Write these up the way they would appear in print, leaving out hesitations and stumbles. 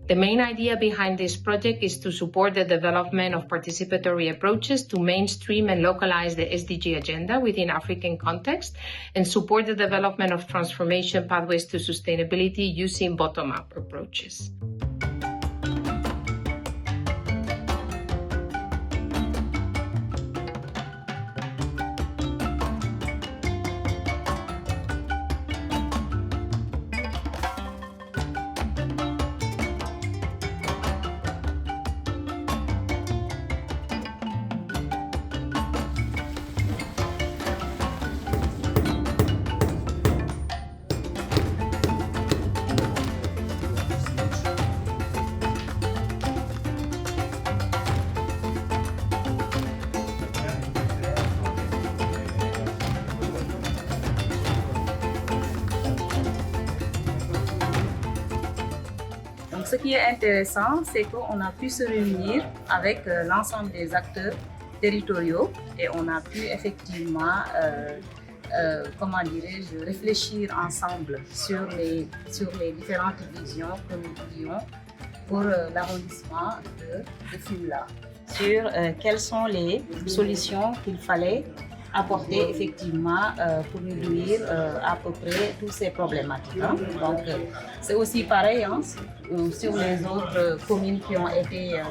The main idea behind this project is to support the development of participatory approaches to mainstream and localize the SDG agenda within African context and support the development of transformation pathways to sustainability using bottom-up approaches. Donc, ce qui est intéressant, c'est qu'on a pu se réunir avec l'ensemble des acteurs territoriaux et on a pu effectivement, réfléchir ensemble sur les différentes visions que nous voulions pour l'arrondissement de Fimela, sur quelles sont les solutions qu'il fallait apporter effectivement pour réduire à peu près toutes ces problématiques. Donc c'est aussi pareil sur les autres communes qui ont été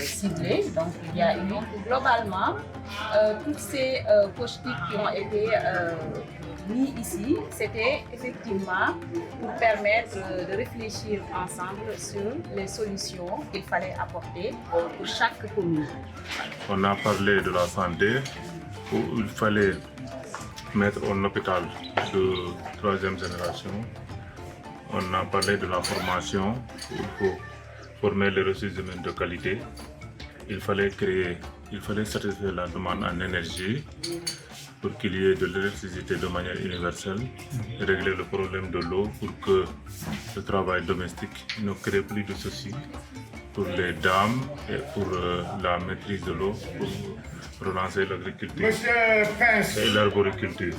ciblées. Donc il y a eu globalement toutes ces politiques qui ont été mis ici, c'était effectivement pour permettre de réfléchir ensemble sur les solutions qu'il fallait apporter pour chaque commune. On a parlé de la santé, où il fallait mettre un hôpital de troisième génération. On a parlé de la formation, il faut former les ressources humaines de qualité. Il fallait satisfaire la demande en énergie pour qu'il y ait de l'électricité de manière universelle, régler le problème de l'eau pour que le travail domestique ne crée plus de soucis pour les dames et pour la maîtrise de l'eau, pour relancer l'agriculture et l'arboriculture.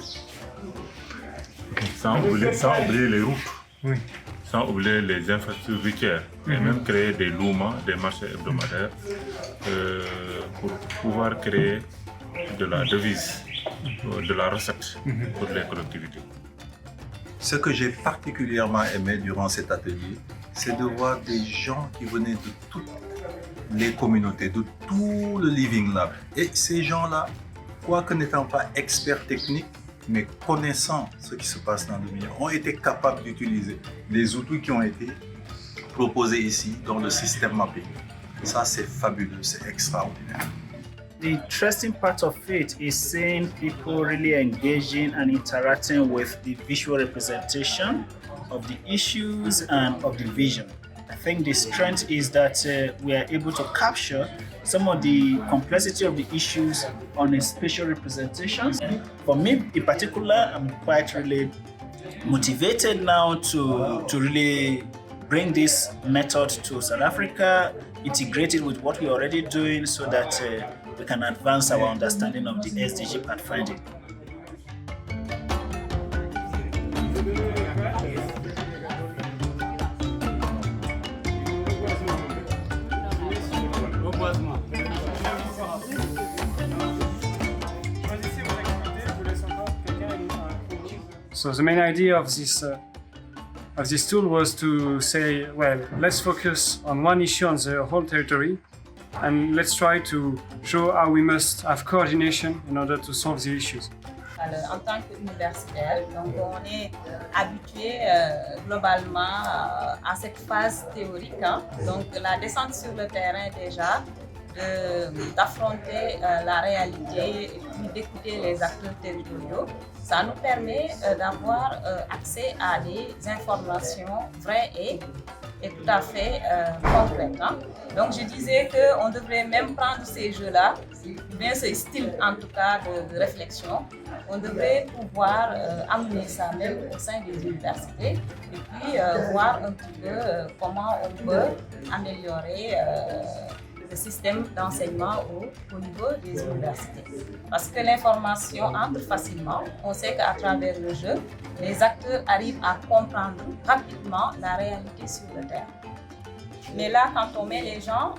Sans oublier les routes, sans oublier les infrastructures routières, et même créer des loumans, des marchés hebdomadaires, pour pouvoir créer de la devise, de la recette pour les collectivités. Ce que j'ai particulièrement aimé durant cet atelier, c'est de voir des gens qui venaient de toutes les communautés, de tout le Living Lab. Et ces gens-là, quoique n'étant pas experts techniques, mais connaissant ce qui se passe dans le milieu, ont été capables d'utiliser les outils qui ont été proposés ici dans le système mapping. Ça, c'est fabuleux, c'est extraordinaire. The interesting part of it is seeing people really engaging and interacting with the visual representation of the issues and of the vision. I think the strength is that we are able to capture some of the complexity of the issues on a spatial representations. For me in particular, I'm quite really motivated now to really bring this method to South Africa, integrate it with what we're already doing so that we can advance our understanding of the SDG pathfinding. So the main idea of this tool was to say, well, let's focus on one issue on the whole territory, and let's try to show how we must have coordination in order to solve the issues. En tant qu'universitaire, donc on est habitué globalement à cette phase théorique, donc la descente sur le terrain déjà, d'affronter la réalité et puis d'écouter les acteurs territoriaux. Ça nous permet d'avoir accès à des informations vraies et tout à fait concrètes. Donc je disais qu'on devrait même prendre ces jeux-là, bien ce style en tout cas de réflexion, on devrait pouvoir amener ça même au sein des universités et puis voir un petit peu comment on peut améliorer le système d'enseignement au niveau des universités. Parce que l'information entre facilement, on sait qu'à travers le jeu, les acteurs arrivent à comprendre rapidement la réalité sur le terrain. Mais là, quand on met les gens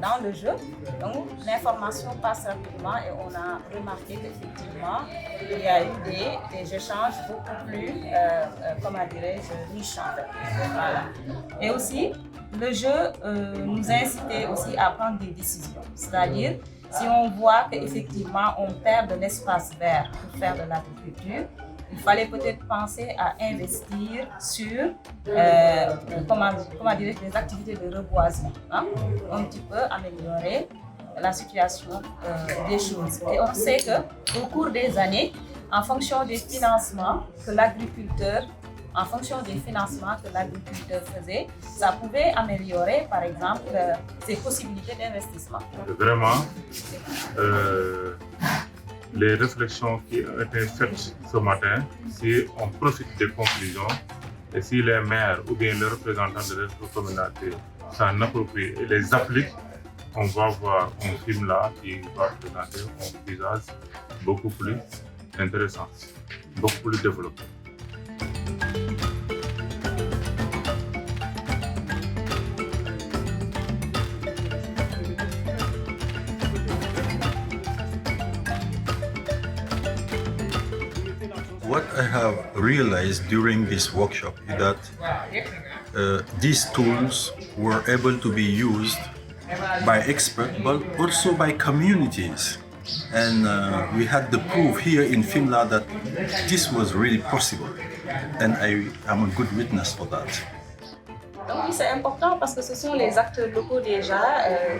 dans le jeu, donc l'information passe rapidement et on a remarqué qu'effectivement, il y a eu des échanges beaucoup plus, comment dirais-je, riches en fait. Voilà. Et aussi, le jeu nous a incité aussi à prendre des décisions. C'est-à-dire, si on voit qu'effectivement on perd de l'espace vert pour faire de l'agriculture, il fallait peut-être penser à investir sur comment dire, les activités de reboisement, hein, un petit peu améliorer la situation des choses. Et on sait qu'au cours des années, en fonction des financements que l'agriculteur faisait, ça pouvait améliorer, par exemple, ses possibilités d'investissement. Vraiment, les réflexions qui ont été faites ce matin, si on profite des conclusions et si les maires ou bien les représentants de notre communauté s'en approprient et les appliquent, on va voir un film là qui va présenter un paysage beaucoup plus intéressant, beaucoup plus développé. What I have realized during this workshop is that these tools were able to be used by experts, but also by communities. And we had the proof here in Fimela that this was really possible. And I am a good witness for that. Donc oui, c'est important parce que ce sont les acteurs locaux déjà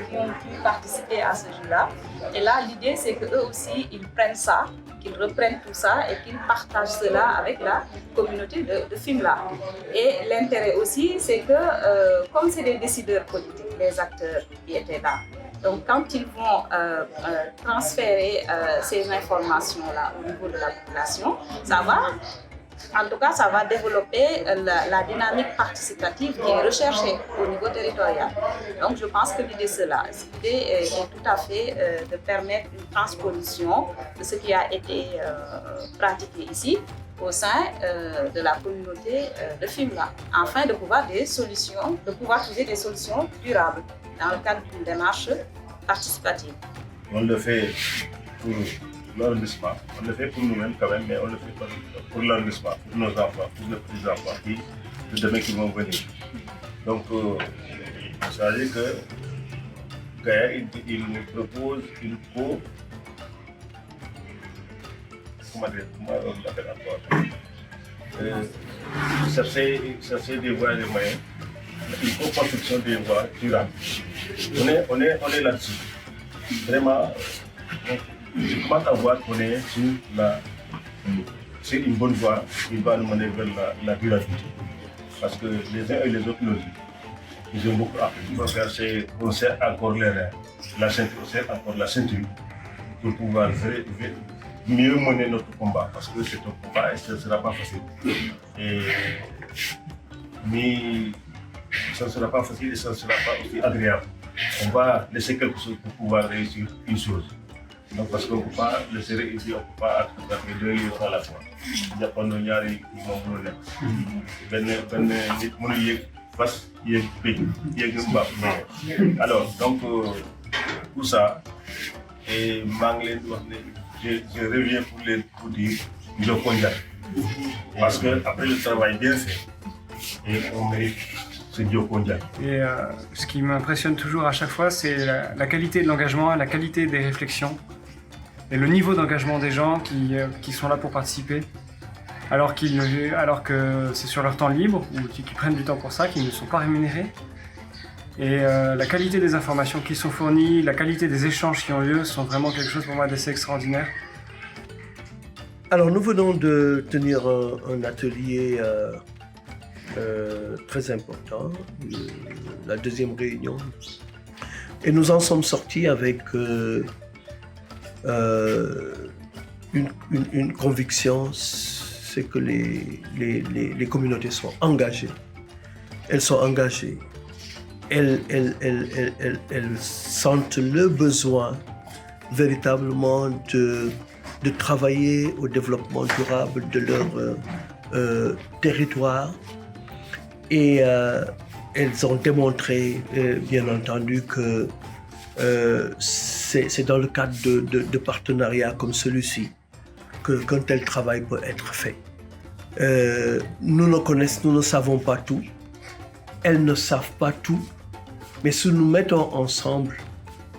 qui ont pu participer à ce jeu-là. Et là, l'idée, c'est qu'eux aussi, ils prennent ça, qu'ils reprennent tout ça et qu'ils partagent cela avec la communauté de Fimela. Et l'intérêt aussi, c'est que comme c'est des décideurs politiques, les acteurs qui étaient là, donc quand ils vont transférer ces informations-là au niveau de la population, ça va développer la dynamique participative qui est recherchée au niveau territorial. Donc je pense que l'idée est tout à fait de permettre une transposition de ce qui a été pratiqué ici au sein de la communauté de Fimela, afin de pouvoir trouver des solutions durables dans le cadre d'une démarche participative. On le fait pour l'arrondissement, on le fait pour nous-mêmes quand même, mais on le fait pour l'arrondissement, pour nos enfants, pour les petits-enfants qui vont venir. Donc, vous savez que il nous propose une comment on l'appelle encore, chercher des voies et des moyens, une co-construction des voies durables. On est là-dessus. Vraiment, je commence à voir qu'on est sur une bonne voie qui va nous mener vers la durabilité. Parce que les uns et les autres nous disent, ils ont beaucoup appris. Il faut faire, on sert encore les reins, on sert encore la ceinture pour pouvoir mieux mener notre combat. Parce que c'est un combat et ce ne sera pas facile. Mais ça ne sera pas facile et ça ne sera pas aussi agréable. On va laisser quelque chose pour pouvoir réussir une chose. Donc parce qu'on ne peut pas laisser réussir, on ne peut pas attraper deux livres à la fois. Il n'y a pas de ñaari moom mënul nekk. benn nit mënul yéeg fas yéeg béy yéeg mbaam. Alors donc tout ça et maa ngi leen di wax ne je reviens pour dire Njoko Njal. Parce que après le travail bien fait et on mérite. Et ce qui m'impressionne toujours à chaque fois, c'est la qualité de l'engagement, la qualité des réflexions et le niveau d'engagement des gens qui sont là pour participer, alors que c'est sur leur temps libre ou qui prennent du temps pour ça, qui ne sont pas rémunérés. Et la qualité des informations qui sont fournies, la qualité des échanges qui ont lieu sont vraiment quelque chose pour moi d'assez extraordinaire. Alors nous venons de tenir un atelier très important, la deuxième réunion, et nous en sommes sortis avec une conviction, c'est que les communautés sont engagées. Elles sont engagées. Elles sentent le besoin véritablement de travailler au développement durable de leur territoire. Et elles ont démontré, bien entendu, que c'est dans le cadre de partenariats comme celui-ci qu'un tel travail peut être fait. Nous ne savons pas tout, elles ne savent pas tout, mais si nous mettons ensemble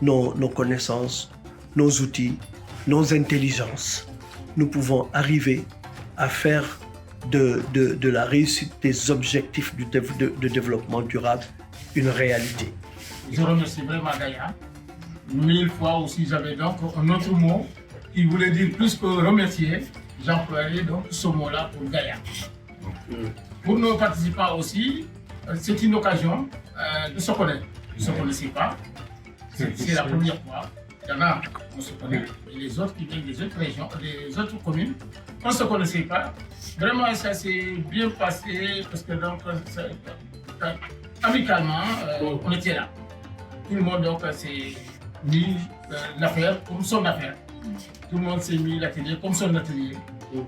nos connaissances, nos outils, nos intelligences, nous pouvons arriver à faire de la réussite des objectifs de développement durable une réalité. Je remercie vraiment Gaïa. 1000 fois aussi, j'avais donc un autre mot qui voulait dire plus que remercier. J'emploierai donc ce mot-là pour Gaïa. Pour nos participants aussi, c'est une occasion de se connaître. Ils ne se connaissaient pas. C'est la première fois. Il y en a, on se connaît. Et les autres qui viennent des autres régions, des autres communes, on ne se connaissait pas. Vraiment, ça s'est bien passé parce que donc, amicalement, on était là. Tout le monde donc s'est mis l'affaire comme son affaire. Tout le monde s'est mis l'atelier comme son atelier.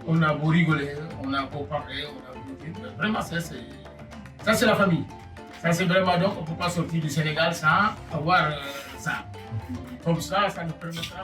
On a beau rigoler, on a beau parler, on a beau dire. Vraiment, ça c'est la famille. Ça c'est vraiment donc, on ne peut pas sortir du Sénégal sans avoir ça. Comme ça nous permettra.